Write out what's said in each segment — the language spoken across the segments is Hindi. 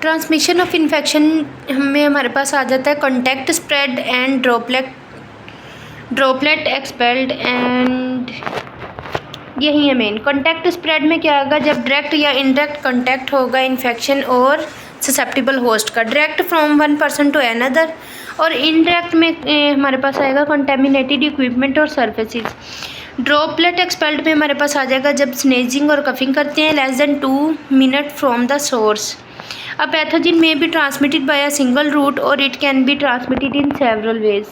ट्रांसमिशन ऑफ इन्फेक्शन में हमारे पास आ जाता है contact spread and droplet expelled and यही है मेन। कॉन्टैक्ट स्प्रेड में क्या होगा, जब डायरेक्ट या इनडायरेक्ट कॉन्टैक्ट होगा इन्फेक्शन और ससेप्टिबल होस्ट का direct from one person to another, और इनडायरेक्ट में हमारे पास आएगा कंटेमिनेटेड इक्विपमेंट और सर्फेसिस। ड्रॉपलेट एक्सपेल्ड में हमारे पास आ जाएगा जब स्नेजिंग और कफिंग करते हैं less than 2 minute from the source. A pathogen may be transmitted by a single route or it can be transmitted in several ways.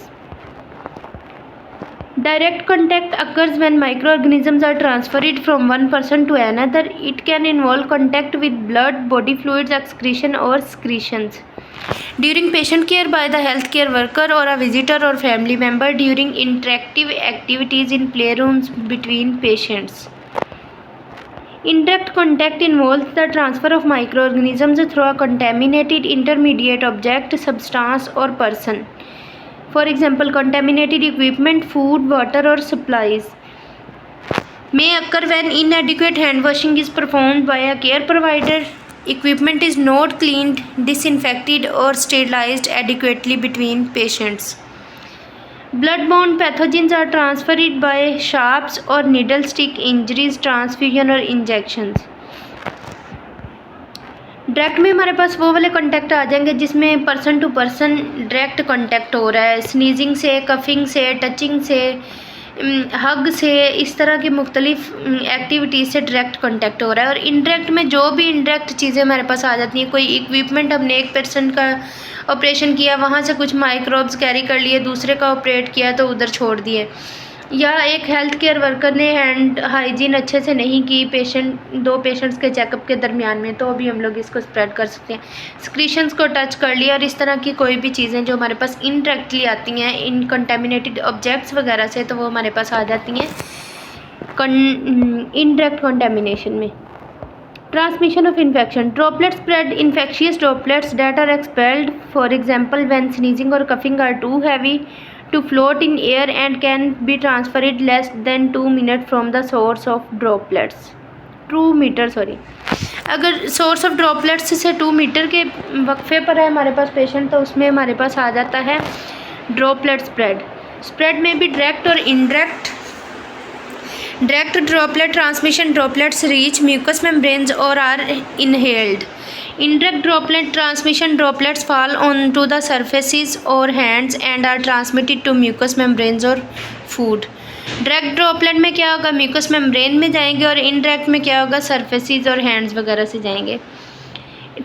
Direct contact occurs when microorganisms are transferred from one person to another. It can involve contact with blood, body fluids, excretion or secretions. During patient care by the healthcare worker or a visitor or family member during interactive activities in playrooms between patients. Indirect contact involves the transfer of microorganisms through a contaminated intermediate object, substance or person. For example, contaminated equipment, food, water or supplies may occur when inadequate hand washing is performed by a care provider. Equipment is not cleaned, disinfected or sterilized adequately between patients. Blood-borne pathogens are transferred by sharps or needle stick injuries, transfusion और injections. डायरेक्ट में हमारे पास वो वाले कॉन्टैक्ट आ जाएंगे जिसमें person to person direct contact हो रहा है, स्नीजिंग से, कफिंग से, टचिंग से, हग से, इस तरह की मुख्तलिफ एक्टिविटीज़ से डायरेक्ट कॉन्टैक्ट हो रहा है। और इनडायरेक्ट में जो भी इनडायरेक्ट चीज़ें हमारे पास आ जाती हैं, कोई इक्विपमेंट हमने एक पर्सन का ऑपरेशन किया, वहाँ से कुछ माइक्रोब्स कैरी कर लिए, दूसरे का ऑपरेट किया तो उधर छोड़ दिए, या एक हेल्थ केयर वर्कर ने हैंड हाइजीन अच्छे से नहीं की दो पेशेंट्स के चेकअप के दरमियान में, तो भी हम लोग इसको स्प्रेड कर सकते हैं। स्क्रीशंस को टच कर लिया और इस तरह की कोई भी चीज़ें जो हमारे पास इनडायरेक्टली आती हैं इन कंटेमिनेटेड ऑब्जेक्ट्स वगैरह से, तो वो हमारे पास आ जाती हैं इनडायरेक्ट कंटेमिनेशन में। Transmission of infection. Droplets spread infectious droplets that are expelled, for example, when sneezing or coughing are too heavy to float in air and can be transferred less than 2 minutes from the source of droplets. 2 metre अगर सोर्स ऑफ ड्रॉपलेट्स से 2 मीटर के वक्फे पर है हमारे पास पेशेंट, तो उसमें हमारे पास आ जाता है ड्रॉपलेट स्प्रेड में भी डायरेक्ट और indirect. Direct droplet transmission, droplets reach mucous membranes or are inhaled. Indirect droplet transmission, droplets fall onto the surfaces or hands and are transmitted to mucous membranes or food. Direct droplet में क्या होगा, mucous membrane में जाएंगे, और indirect में क्या होगा, surfaces और hands वगैरह से जाएंगे।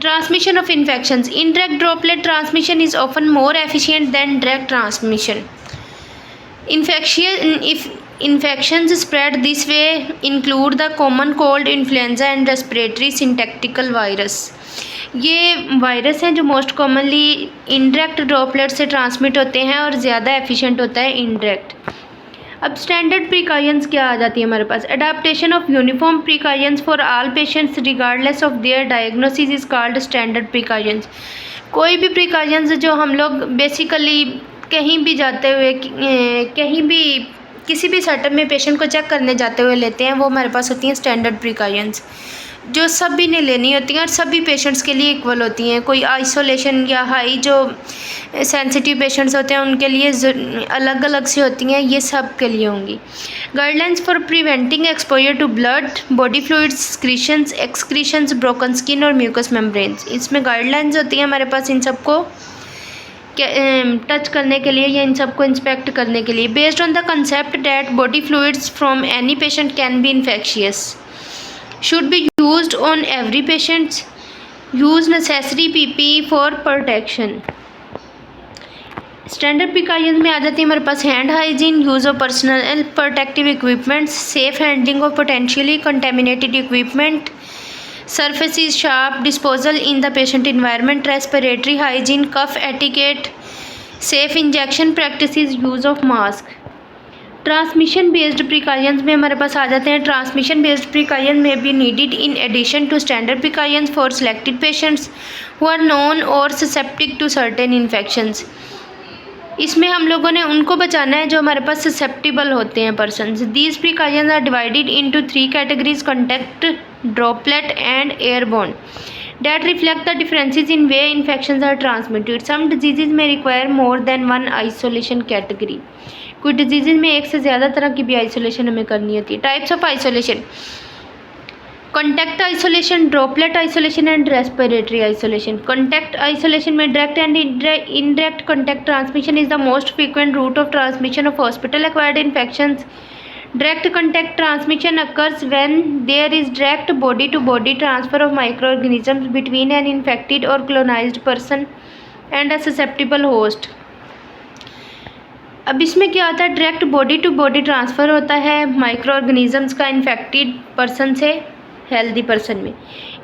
Transmission of infections. Indirect droplet transmission is often more efficient than direct transmission. Infections spread this way include the common cold, influenza and respiratory syncytial virus. ये वायरस हैं जो मोस्ट कॉमनली इनडायरेक्ट ड्रॉपलेट से ट्रांसमिट होते हैं और ज़्यादा एफिशिएंट होता है इनडायरेक्ट। अब स्टैंडर्ड प्रिकॉशंस क्या आ जाती है हमारे पास। Adaptation of uniform precautions for all patients regardless of their diagnosis is called standard precautions. कोई भी प्रिकॉशंस जो हम लोग बेसिकली कहीं भी जाते हुए, कहीं भी किसी भी सेटअप में पेशेंट को चेक करने जाते हुए लेते हैं, वो हमारे पास होती हैं स्टैंडर्ड प्रिकॉशंस, जो सभी ने लेनी होती हैं और सभी पेशेंट्स के लिए इक्वल होती हैं। कोई आइसोलेशन या हाई जो सेंसिटिव पेशेंट्स होते हैं उनके लिए अलग अलग से होती हैं, ये सब के लिए होंगी। Guidelines for preventing exposure to blood, body fluids, excretions, broken skin और म्यूकस मेम्ब्रेन्स, इसमें गाइडलाइंस होती हैं हमारे पास इन सबको टच करने के लिए या इन सबको इंस्पेक्ट करने के लिए। Based on the concept that body fluids from any patient can be infectious, should be used on every patients, use necessary PP for protection. Standard precautions में आ जाती है हमारे पास hand hygiene, use of personal protective equipments, safe handling of potentially contaminated equipment, surfaces, sharp disposal in the patient environment, respiratory hygiene, cough etiquette, safe injection practices, use of mask। Transmission based precautions में हमारे पास आ जाते हैं ट्रांसमिशन बेस्ड प्रिकॉशन में be needed in addition to standard precautions for selected patients who are known or suspected to certain infections. इसमें हम लोगों ने उनको बचाना है जो हमारे पास ससेप्टिबल होते हैं persons. These precautions are divided into 3 categories, contact, droplet and airborne. that reflect the differences in way infections are transmitted. Some diseases may require more than one isolation category. कुछ डिजीज़ में एक से ज़्यादा तरह की भी आइसोलेशन हमें करनी होती है. Types of isolation: contact isolation, droplet isolation and respiratory isolation. Contact isolation में direct and indirect contact transmission is the most frequent route of transmission of hospital acquired infections. Direct contact transmission occurs when there is direct body-to-body transfer of microorganisms between an infected or colonized person and a susceptible host. अब इसमें क्या होता है, direct body to body transfer होता है माइक्रो ऑर्गेनिजम्स का इन्फेक्टेड पर्सन से हेल्दी पर्सन में.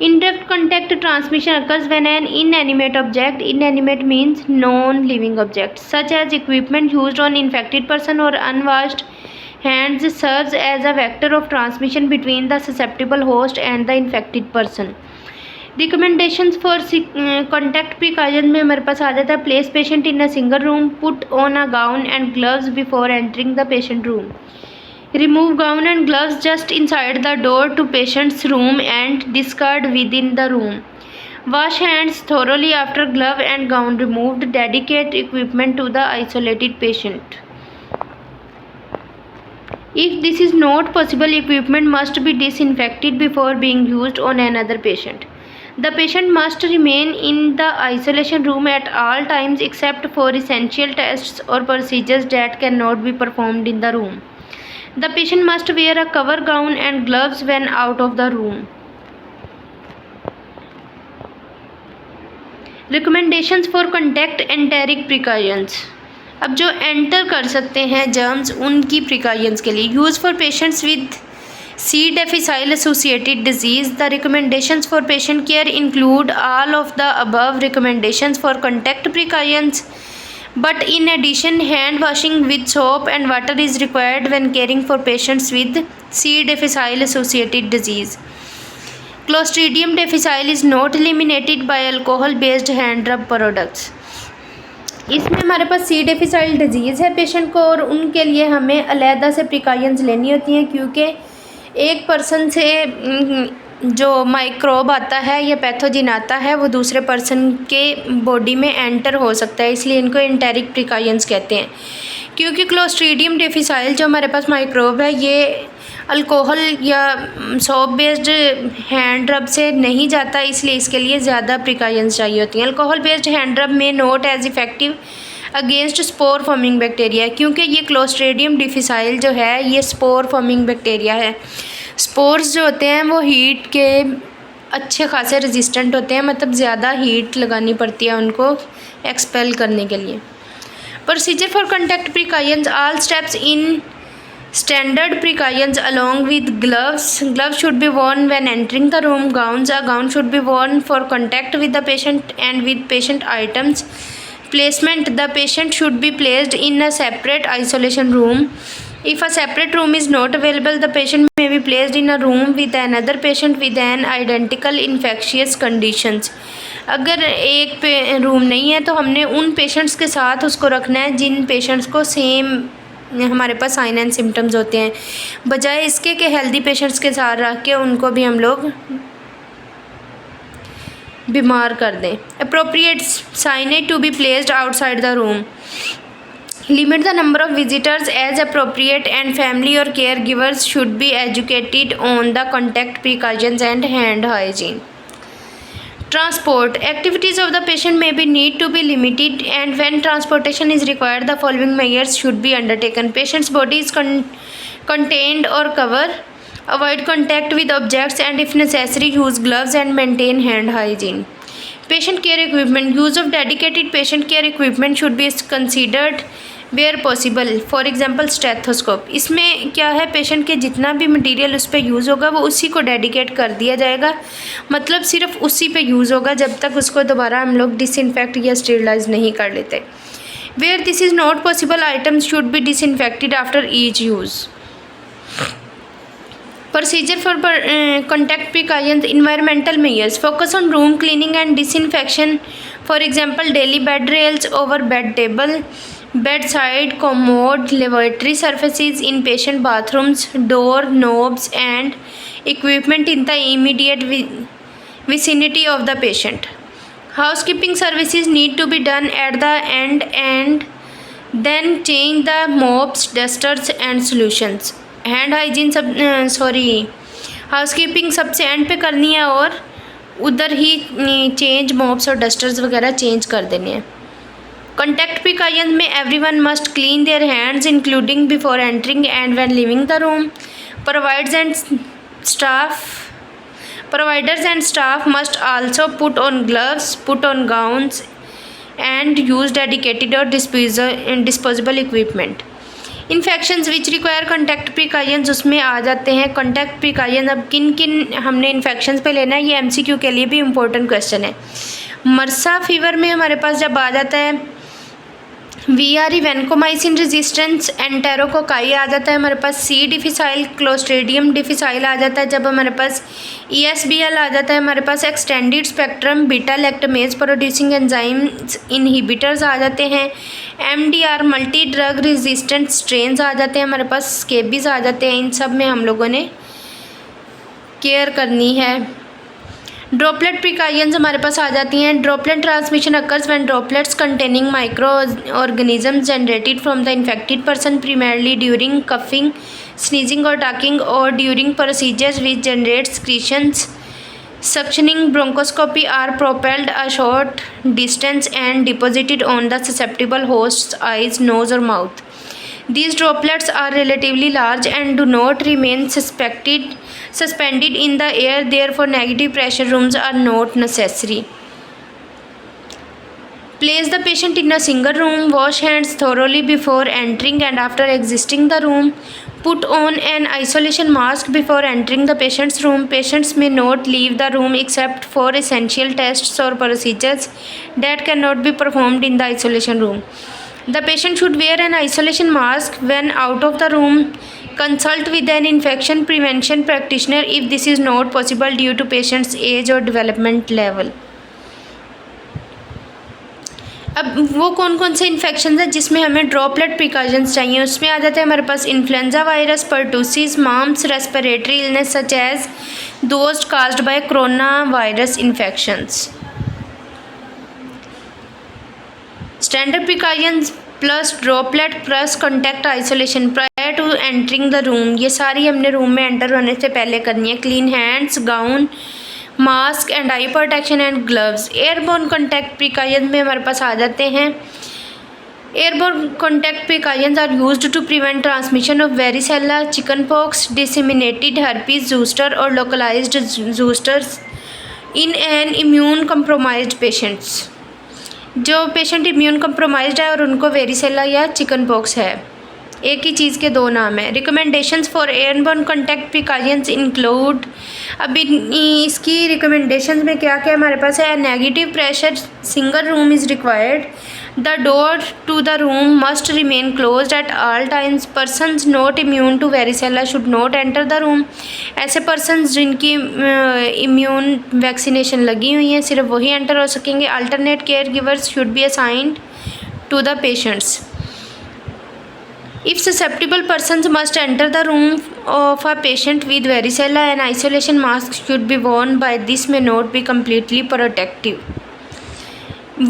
Indirect contact transmission occurs when an inanimate object, inanimate means non living object, such as equipment used on infected person or unwashed hands serves as a vector of transmission between the susceptible host and the infected person. Recommendations for contact precautions में हमारे पास आ जाता है place patient in a single room, put on a gown and gloves before entering the patient room, remove gown and gloves just inside the door to patient's room and discard within the room, wash hands thoroughly after glove and gown removed, dedicate equipment to the isolated patient. If this is not possible, equipment must be disinfected before being used on another patient. The patient must remain in the isolation room at all times except for essential tests or procedures that cannot be performed in the room. The patient must wear a cover gown and gloves when out of the room. Recommendations for contact enteric precautions. अब जो एंटर कर सकते हैं जर्म्स, उनकी प्रिकॉशंस के लिए. Use for patients with C difficile associated disease. The recommendations for patient care include all of the above recommendations for contact precautions, but in addition hand washing with soap and water is required when caring for patients with C difficile associated disease. Clostridium difficile is not eliminated by alcohol based hand rub products. इसमें हमारे पास सी डिफिसाइल डिजीज़ है पेशेंट को, और उनके लिए हमें अलहदा से प्रिकॉशंस लेनी होती हैं, क्योंकि एक पर्सन से जो माइक्रोब आता है या पैथोजिन आता है वो दूसरे पर्सन के बॉडी में एंटर हो सकता है, इसलिए इनको एंटेरिक प्रिकॉशंस कहते हैं. क्योंकि क्लोस्ट्रीडियम डिफिसाइल जो हमारे पास माइक्रोब है ये अल्कोहल या सोप बेस्ड हैंड रब से नहीं जाता, इसलिए इसके लिए ज़्यादा प्रिकॉशंस चाहिए होती हैं. अल्कोहल बेस्ड हैंड रब में not as effective against spore forming bacteria, क्योंकि ये क्लोस्ट्रीडियम डिफिसाइल जो है ये स्पोर फॉर्मिंग बैक्टीरिया है. स्पोर्स जो होते हैं वो हीट के अच्छे खासे रेजिस्टेंट होते हैं, मतलब ज़्यादा हीट लगानी पड़ती है उनको एक्सपेल करने के लिए. Procedure for contact precautions. All steps in standard precautions along with gloves. Gloves should be worn when entering the room. A gown should be worn for contact with the patient and with patient items. Placement. The patient should be placed in a separate isolation room. If a separate room is not available, the patient may be placed in a room with another patient with an identical infectious conditions. अगर एक रूम नहीं है तो हमने उन पेशेंट्स के साथ उसको रखना है जिन पेशेंट्स को सेम हमारे पास साइन एंड सिम्टम्स होते हैं, बजाय इसके कि हेल्दी पेशेंट्स के साथ रख के उनको भी हम लोग बीमार कर दें. Appropriate signage to be placed outside the room. Limit the number of visitors as appropriate and family और care givers should be educated on the contact precautions and hand hygiene. Transport. Activities of the patient may be need to be limited, and when transportation is required, the following measures should be undertaken. Patient's body is contained or cover. Avoid contact with objects, and if necessary, use gloves and maintain hand hygiene. Patient care equipment. Use of dedicated patient care equipment should be considered where possible. For example stethoscope. इसमें क्या है, पेशेंट के जितना भी मटेरियल उस पर यूज़ होगा वो उसी को डेडिकेट कर दिया जाएगा, मतलब सिर्फ उसी पे यूज़ होगा जब तक उसको दोबारा हम लोग डिसइंफेक्ट या स्टेरिलाइज नहीं कर लेते. Where this is not possible, items should be disinfected after each use. Procedure for contact precautions. Environmental measures. Focus on room cleaning and disinfection. For example, daily bed rails over bed table, bedside, commode, lavatory surfaces, in patient bathrooms, door knobs and equipment in the vicinity of the patient. Housekeeping services need to be done at the end and then change the mops, dusters and solutions. Hand hygiene housekeeping सबसे एंड पे करनी है और उधर ही चेंज मोप्स और डस्टर्स वगैरह चेंज कर देने हैं. Contact precautions में everyone must clean their hands including before entering and when leaving the room. Providers and staff must also put on gloves, put on gowns and use dedicated or disposable equipment. Infections which require contact precautions उसमें आ जाते हैं. contact precautions अब किन किन हमने infections पे लेना है, ये MCQ के लिए भी इम्पोर्टेंट क्वेश्चन है. मर्सा फीवर में हमारे पास जब आ जाता है VRE वैनकोमाइसिन रेजिस्टेंस, एंटेरोकोकाई आ जाता है हमारे पास, C डिफिसाइल, क्लोस्ट्रीडियम डिफिसाइल आ जाता है. जब हमारे पास ESBL आ जाता है हमारे पास extended spectrum beta lactamase producing enzymes inhibitors आ जाते हैं. MDR multi drug resistant strains आ जाते हैं हमारे पास, स्केबीज आ जाते हैं. इन सब में हम लोगों ने केयर करनी है. ड्रॉपलेट प्रिकॉशंस हमारे पास आ जाती हैं. Droplet transmission occurs when droplets containing micro organisms generated from the infected person primarily during coughing, sneezing और टाकिंग और during procedures which generate secretions. Suctioning bronchoscopy are propelled a short distance and deposited on the susceptible host's eyes, nose or mouth. These droplets are relatively large and do not remain suspended in the air, therefore negative pressure rooms are not necessary. Place the patient in a single room, wash hands thoroughly before entering and after exiting the room. Put on an isolation mask before entering the patient's room. Patients may not leave the room except for essential tests or procedures that cannot be performed in the isolation room. The patient should wear an isolation mask when out of the room. Consult with an infection prevention practitioner if this is not possible due to patient's age or development level. अब वो कौन कौन से इन्फेक्शन है जिसमें हमें ड्रॉपलेट प्रिकॉशंस चाहिए, उसमें आ जाता है हमारे पास influenza virus, pertussis, mumps, respiratory illness such as those caused by corona virus infections. Standard precautions plus droplet plus contact isolation prior to entering the room, ये सारी हमने रूम में एंटर होने से पहले करनी है. Clean hands, gown, mask and eye protection and gloves. Airborne contact precautions में हमारे पास आ जाते हैं. Airborne contact precautions are used to prevent transmission of varicella, chicken pox, disseminated herpes zoster और localized zosters in an immune compromised patients. जो पेशेंट इम्यून कंप्रोमाइज्ड है और उनको वेरिसेला या चिकन पॉक्स है, एक ही चीज़ के दो नाम है. Recommendations for airborne contact precautions include, अब इसकी रिकमेंडेशंस में क्या क्या हमारे पास है. Negative pressure single room is required. The door to the room must remain closed at all times. Persons not immune to varicella should not enter the room. ऐसे पर्सनस जिनकी इम्यून वैक्सीनेशन लगी हुई है सिर्फ वही एंटर हो सकेंगे. Alternate care givers should be assigned to the patients. If susceptible persons must enter the room of a patient with varicella, an isolation mask should be worn, by this may not be completely protective.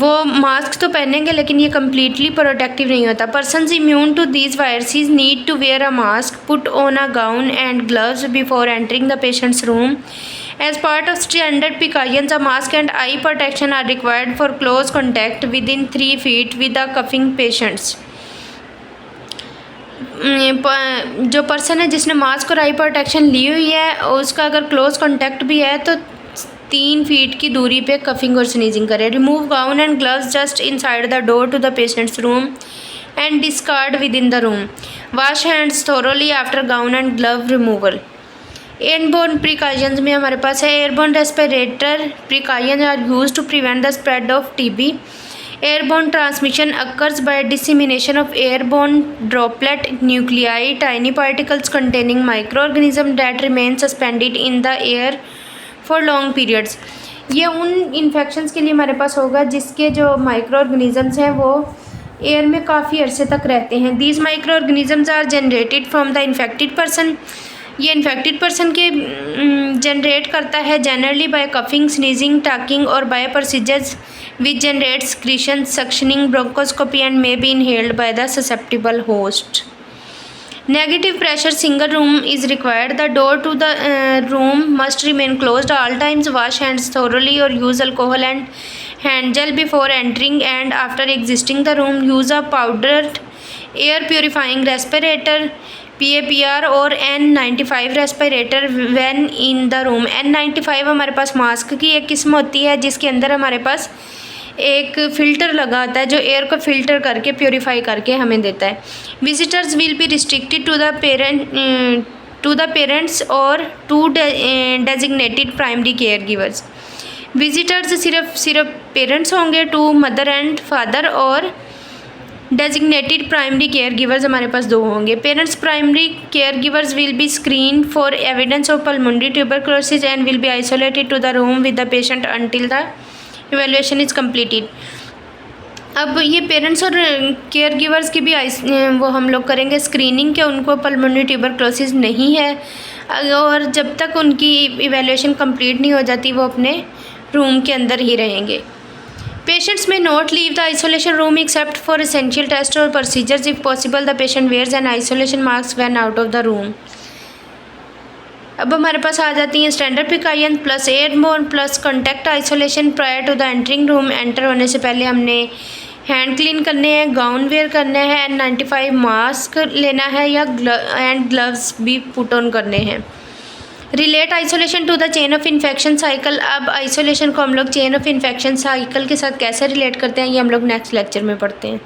वो मास्क तो पहनेंगे लेकिन ये completely protective नहीं होता. Persons immune to these viruses need to wear a mask, put on a gown and gloves before entering the patient's room. As part of standard precautions, a mask and eye protection are required for close contact within 3 feet with the coughing patients. जो पर्सन है जिसने मास्क और आई प्रोटेक्शन ली हुई है उसका अगर क्लोज कॉन्टैक्ट भी है तो 3 फीट की दूरी पे कफिंग और स्नीजिंग करे. Remove gown and gloves just inside the door to the patient's room and discard within the room. Wash hands thoroughly after gown and glove removal. Airborne precautions में हमारे पास है. Airborne respirator precautions are used to prevent the spread of TB. Airborne transmission occurs by dissemination of airborne droplet nuclei, tiny particles containing microorganisms that remain suspended in the air for long periods. ये उन इन्फेक्शंस के लिए हमारे पास होगा जिसके जो माइक्रो ऑर्गेनिजम्स हैं वो एयर में काफ़ी अरसे तक रहते हैं. These microorganisms are generated from the infected person. ये इन्फेक्टेड पर्सन के जनरेट करता है generally by coughing, sneezing, talking और by procedures which generate secretion, suctioning, bronchoscopy and may be inhaled by the susceptible host. Negative pressure single room is required. The door to the room must remain closed all times. Wash hands thoroughly or use alcohol and hand gel before entering and after exiting the room. Use a powdered air purifying respirator PAPR और N95 respirator when in the room. N95 हमारे पास मास्क की एक किस्म होती है जिसके अंदर हमारे पास एक फ़िल्टर लगा होता है जो एयर को फ़िल्टर करके प्योरीफाई करके हमें देता है. Visitors will be restricted to the parents और to designated primary care givers. Visitors सिर्फ पेरेंट्स होंगे, टू मदर एंड फादर, और डेजिग्नेटेड प्राइमरी केयर गिवर्स हमारे पास 2 होंगे. Parents primary care givers will be screen for evidence of pulmonary tuberculosis and will be isolated to the room with the patient until the evaluation is completed. अब ये पेरेंट्स और केयर गिवर्स की भी वो हम लोग करेंगे स्क्रीनिंग के उनको पल्मोनरी ट्यूबरकुलोसिस नहीं है, और जब तक उनकी इवेल्युएशन कंप्लीट नहीं हो जाती वो अपने रूम के अंदर ही रहेंगे. Patients may not leave the isolation room except for essential test और procedures. If possible the patient wears an isolation mask when out of the room. अब हमारे पास आ जाती हैं standard precaution plus airborne plus contact isolation. Prior to the entering room, enter होने से पहले हमने हैंड क्लीन करने हैं, गाउन वेयर करना है, N95 मास्क लेना है या एंड ग्लव्स भी पुट ऑन करने हैं. Relate isolation to the chain of infection cycle. अब आइसोलेशन को हम लोग चेन ऑफ इन्फेक्शन साइकिल के साथ कैसे रिलेट करते हैं ये हम लोग नेक्स्ट लेक्चर में पढ़ते हैं.